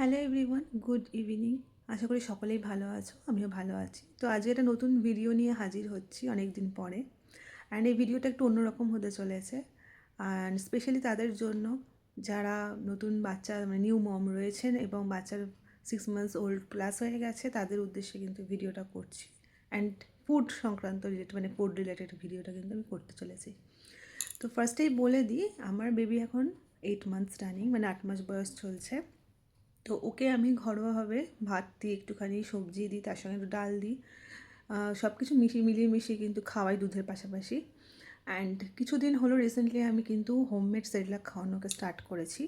Hello everyone, good evening. আশা করি সকলেই ভালো আছো, আমিও ভালো আছি। তো আজকে একটা নতুন ভিডিও নিয়ে হাজির হচ্ছি অনেক দিন পরে। অ্যান্ড এই ভিডিওটা একটু অন্যরকম হতে চলেছে, অ্যান্ড স্পেশালি তাদের জন্য যারা নতুন বাচ্চা মানে নিউ মম রয়েছেন এবং বাচ্চার 6 মান্থস ওল্ড প্লাস হয়ে গেছে, তাদের উদ্দেশ্যে কিন্তু ভিডিওটা করছি। অ্যান্ড ফুড সংক্রান্ত রিলেটেড মানে ফুড রিলেটেড ভিডিওটা কিন্তু আমি করতে চলেছি। তো ফার্স্টেই বলে দিই, আমার বেবি এখন 8 মান্থস রানিং, মানে 8 মাস বয়স চলছে। তো ওকে আমি ঘরোয়াভাবে ভাত দিই, একটুখানি সবজি দিই, তার সঙ্গে একটু ডাল দিই, সব কিছু মিলিয়ে মিশিয়ে কিন্তু খাওয়াই দুধের পাশাপাশি। অ্যান্ড কিছুদিন হলো রিসেন্টলি আমি কিন্তু হোমমেড সেরেলাক খাওয়ানোকে স্টার্ট করেছি।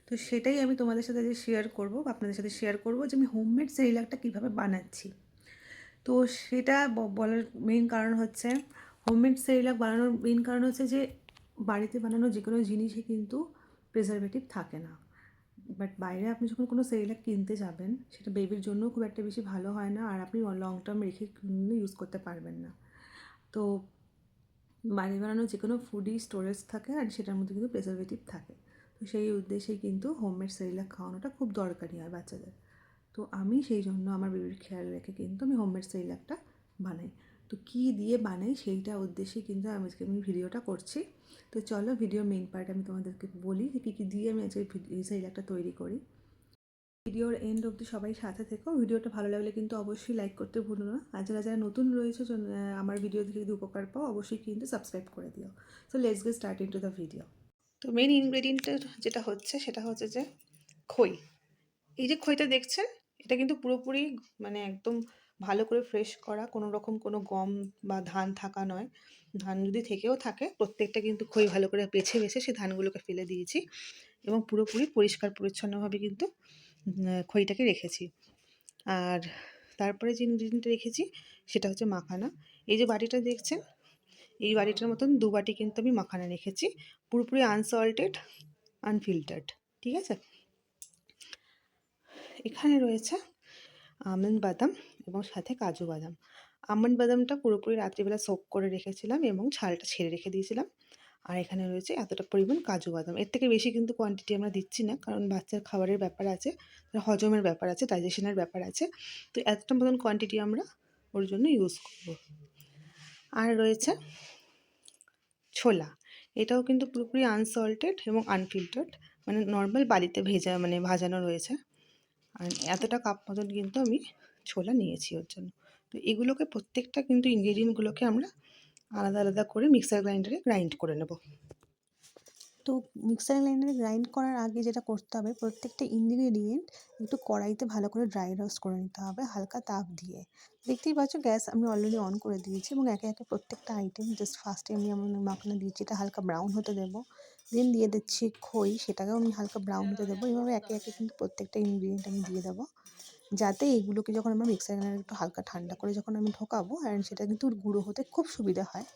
তো সেটাই আমি তোমাদের সাথে যে শেয়ার করবো, আপনাদের সাথে শেয়ার করবো যে আমি হোমমেড সেরেলাকটা কীভাবে বানাচ্ছি। তো সেটা বলার মেইন কারণ হচ্ছে, হোমমেড সেরেলাক বানানোর মেইন কারণ হচ্ছে যে বাড়িতে বানানো যে কোনো জিনিসই কিন্তু প্রিজারভেটিভ থাকে না। বাট বাইরে আপনি যখন কোনো সেরেলাক কিনতে যাবেন, সেটা বেবির জন্যও খুব একটা বেশি ভালো হয় না, আর আপনি লং টার্ম রেখে ইউজ করতে পারবেন না। তো বাড়ি বানানো যে কোনো ফুডই স্টোরেজ থাকে, আর সেটার মধ্যে কিন্তু প্রিজারভেটিভ থাকে। তো সেই উদ্দেশ্যেই কিন্তু হোমমেড সেরেলাক খাওয়ানোটা খুব দরকারি হয় বাচ্চাদের। তো আমি সেই জন্য আমার বেবির খেয়াল রেখে কিন্তু আমি হোমমেড সেরেলাকটা বানাই। তো কী দিয়ে বানাই সেইটা উদ্দেশ্যে কিন্তু আমি ভিডিওটা করছি। তো চলো ভিডিওর মেইন পার্ট আমি তোমাদেরকে বলি যে কী দিয়ে আমি আজকে এই সেরেলাকটা তৈরি করি। ভিডিওর এন্ড অবধি সবাই সাথে থেকো। ভিডিওটা ভালো লাগলে কিন্তু অবশ্যই লাইক করতে ভুলো না। আর যারা যারা নতুন রয়েছে আমার ভিডিও থেকে যদি উপকার পাও, অবশ্যই কিন্তু সাবস্ক্রাইব করে দিও। So let's get start into the video. তো মেইন ইনগ্রেডিয়েন্টের যেটা হচ্ছে সেটা হচ্ছে যে খই। এই যে খইটা দেখছেন, এটা কিন্তু পুরোপুরি মানে একদম ভালো করে ফ্রেশ করা, কোনো রকম কোনো গম বা ধান থাকা নয়। ধান যদি থেকেও থাকে, প্রত্যেকটা কিন্তু খই ভালো করে বেছে বেছে সেই ধানগুলোকে ফেলে দিয়েছি এবং পুরোপুরি পরিষ্কার পরিচ্ছন্নভাবে কিন্তু খইটাকে রেখেছি। আর তারপরে যে ইনগ্রিডিয়েন্টটা রেখেছি সেটা হচ্ছে মাখানা। এই যে বাটিটা দেখছেন, এই বাটিটার মতন 2 বাটি কিন্তু আমি মাখানা রেখেছি, পুরোপুরি আনসল্টেড, আনফিল্টার্ড। ঠিক আছে? এখানে রয়েছে আমন্ড বাদাম এবং সাথে কাজু বাদাম। আমন্ড বাদামটা পুরোপুরি রাত্রিবেলা সোক করে রেখেছিলাম এবং ছালটা ছেড়ে রেখে দিয়েছিলাম। আর এখানে রয়েছে এতটা পরিমাণ কাজু বাদাম। এর থেকে বেশি কিন্তু কোয়ান্টিটি আমরা দিচ্ছি না, কারণ বাচ্চার খাবারের ব্যাপার আছে, হজমের ব্যাপার আছে, ডাইজেশনের ব্যাপার আছে। তো এতটা মতন কোয়ান্টিটি আমরা ওর জন্য ইউজ করব। আর রয়েছে ছোলা। এটাও কিন্তু পুরোপুরি আনসল্টেড এবং আনফিল্টার্ড, মানে নর্মাল বালিতে ভাজানো রয়েছে। আর এতটা কাপ মতন কিন্তু আমি ছোলা নিয়েছি ওর জন্য। তো এগুলোকে প্রত্যেকটা কিন্তু ইনগ্রেডিয়েন্টগুলোকে আমরা আলাদা আলাদা করে মিক্সার গ্রাইন্ডারে গ্রাইন্ড করে নেব। তো মিক্সার গ্রাইন্ডারে গ্রাইন্ড করার আগে যেটা করতে হবে, প্রত্যেকটা ইনগ্রেডিয়েন্ট একটু কড়াইতে ভালো করে ড্রাই রোস্ট করে নিতে হবে হালকা তাপ দিয়ে। দেখতেই পাচ্ছ গ্যাস আমি অলরেডি অন করে দিয়েছি এবং একে একে প্রত্যেকটা আইটেম জাস্ট ফার্স্টে আমি আমার মাখানা দিয়েছি, এটা হালকা ব্রাউন হতে দেবো। দেন দিয়ে দিচ্ছি খই, সেটাকেও আমি হালকা ব্রাউন হতে দেবো। এভাবে একে একে কিন্তু প্রত্যেকটা ইনগ্রেডিয়েন্ট আমি দিয়ে দেবো, যাতে এগুলোকে যখন আমরা মিক্সার গ্রাইন্ডারে একটু হালকা ঠান্ডা করে যখন আমি ঢোকাবো, অ্যান্ড সেটা কিন্তু গুঁড়ো হতে খুব সুবিধা হয়।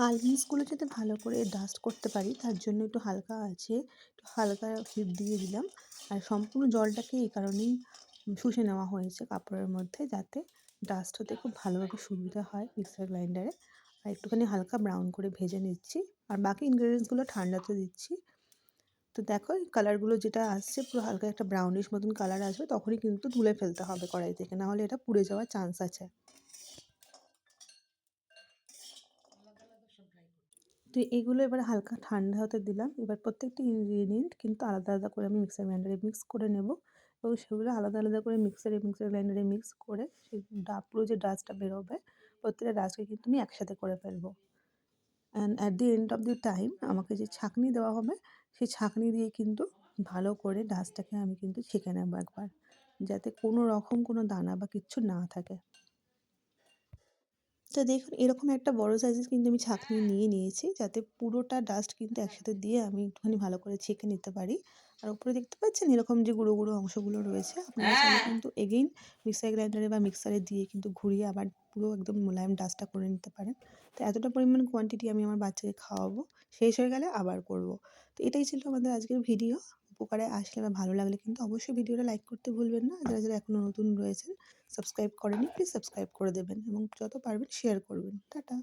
আলমন্ডসগুলো যাতে ভালো করে ডাস্ট করতে পারি, তার জন্য একটু হালকা আছে একটু হালকা হিট দিয়ে দিলাম। আর সম্পূর্ণ জলটাকে এই কারণেই শুষে নেওয়া হয়েছে কাপড়ের মধ্যে, যাতে ডাস্ট হতে খুব ভালোভাবে সুবিধা হয় মিক্সার গ্রাইন্ডারে। আর একটুখানি হালকা ব্রাউন করে ভেজে নিচ্ছি, আর বাকি ইনগ্রেডিয়েন্টসগুলো ঠান্ডাতে দিচ্ছি। তো দেখো এই কালারগুলো যেটা আসছে, পুরো হালকা একটা ব্রাউনিশ মতন কালার আসবে, তখনই কিন্তু তুলে ফেলতে হবে কড়াই থেকে, নাহলে এটা পুড়ে যাওয়ার চান্স আছে। তো এগুলো এবার হালকা ঠান্ডা হতে দিলাম। এবার প্রত্যেকটা ইনগ্রিডিয়েন্ট কিন্তু আলাদা আলাদা করে আমি মিক্সার গ্রাইন্ডারে মিক্স করে নেব এবং সেগুলো আলাদা আলাদা করে মিক্সার গ্রাইন্ডারে মিক্স করে সেই পুরো যে ডাস্টটা বেরোবে, প্রত্যেকটা ডাস্টকে কিন্তু আমি একসাথে করে ফেলবো। And at the end of the time আমাকে যে ছাঁকনি দেওয়া হবে, সেই ছাঁকনি দিয়ে কিন্তু ভালো করে ডাস্টটাকে আমি কিন্তু ছেঁকে নেবো একবার, যাতে কোনো রকম কোনো দানা বা কিচ্ছু না থাকে। তো দেখুন এরকম একটা বড় সাইজের কিন্তু আমি ছাঁকনি নিয়ে নিয়েছি, যাতে পুরোটা ডাস্ট কিন্তু একসাথে দিয়ে আমি একটুখানি ভালো করে ছেঁকে নিতে পারি। আর উপরে দেখতে পাচ্ছেন এরকম যে গুঁড়ো গুঁড়ো অংশগুলো রয়েছে, আপনারা চাইলে কিন্তু এগেইন মিক্সার গ্রাইন্ডারে বা মিক্সারে দিয়ে কিন্তু ঘুরিয়ে আবার পুরো একদম মোলায়েম ডাস্টটা করে নিতে পারেন। তো এতটা পরিমাণ কোয়ান্টিটি আমি আমার বাচ্চাকে খাওয়াবো, শেষ হয়ে গেলে আবার করব। তো এটাই ছিল আমাদের আজকের ভিডিও। উপকারে আসলে বা ভালো লাগলে কিন্তু অবশ্যই ভিডিওটা লাইক করতে ভুলবেন না। যারা, যারা এখনো নতুন রয়েছেন সাবস্ক্রাইব করেননি প্লিজ সাবস্ক্রাইব করে দেবেন এবং যত পারবেন শেয়ার করবেন। টাটা।